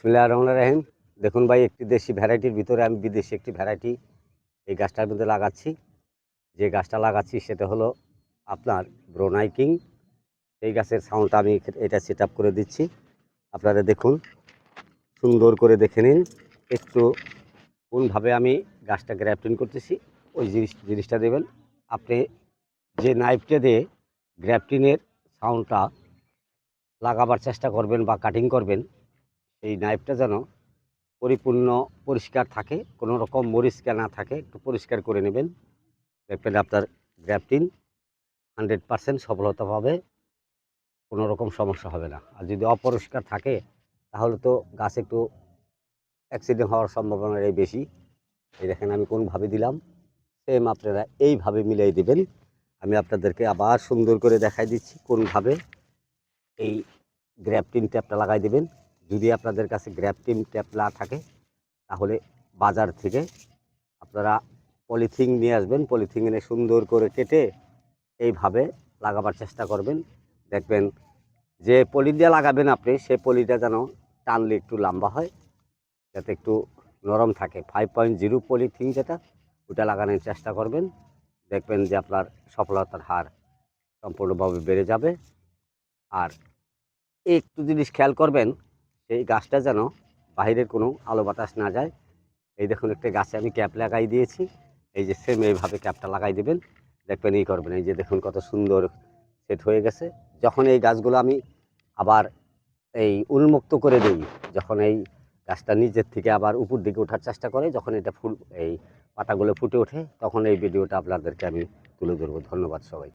বিসমিল্লাহির রহমানির রহিম। দেখুন ভাই, একটি দেশি ভ্যারাইটির ভিতরে আমি বিদেশি একটি ভ্যারাইটি এই গাছটার মধ্যে লাগাচ্ছি। যে গাছটা লাগাচ্ছি সেটা হলো আপনার ব্রোনাই কিং। এই গাছের সাউন্ডটা আমি এটা সেট আপ করে দিচ্ছি। আপনারা দেখুন, সুন্দর করে দেখে নিন একটু কোনভাবে আমি গাছটা গ্রাফটিং করতেছি। ওই জিনিসটা দেবেন। আপনি যে নাইফটা দিয়ে গ্রাফটিংয়ের সাউন্ডটা লাগাবার চেষ্টা করবেন বা কাটিং করবেন, এই নাইফটা যেন পরিপূর্ণ পরিষ্কার থাকে, কোনো রকম মরিচা না থাকে, একটু পরিষ্কার করে নেবেন। দেখবেন আপনার গ্রাফটিং 100% সফলতা পাবে, কোনো রকম সমস্যা হবে না। আর যদি অপরিষ্কার থাকে তাহলে তো গাছ একটু অ্যাক্সিডেন্ট হওয়ার সম্ভাবনাটাই বেশি। এই দেখেন আমি কোনভাবে দিলাম, সেম আপনারা এইভাবে মিলিয়ে দিবেন। আমি আপনাদেরকে আবার সুন্দর করে দেখাই দিচ্ছি কোনভাবে এই গ্রাফটিং ট্যাপটা লাগাই দেবেন। যদি আপনাদের কাছে গ্রাফটিং ট্যাপ না থাকে তাহলে বাজার থেকে আপনারা পলিথিন নিয়ে আসবেন। পলিথিন এনে সুন্দর করে কেটে এইভাবে লাগাবার চেষ্টা করবেন। দেখবেন যে পলি দিয়ে লাগাবেন আপনি, সে পলিটা যেন টানলে একটু লম্বা হয়, যাতে একটু নরম থাকে। 5.0 পলিথিন যেটা, ওটা লাগানোর চেষ্টা করবেন। দেখবেন যে আপনার সফলতার হার সম্পূর্ণভাবে বেড়ে যাবে। আর একটু জিনিস খেয়াল করবেন, সেই গাছটা যেন বাইরের কোনো আলো বাতাস না যায়। এই দেখুন, একটা গাছে আমি ক্যাপ লাগাই দিয়েছি। এই যে সেম এইভাবে ক্যাপটা লাগাই দেবেন। দেখবেন এই করবেন, এই যে দেখুন কত সুন্দর সেট হয়ে গেছে। যখন এই গাছগুলো আমি আবার এই উন্মুক্ত করে দিই, যখন এই গাছটা নিচের থেকে আবার উপর দিকে ওঠার চেষ্টা করে, যখন এটা ফুল এই পাতাগুলো ফুটে ওঠে, তখন এই ভিডিওটা আপনাদেরকে আমি তুলে ধরবো। ধন্যবাদ সবাই।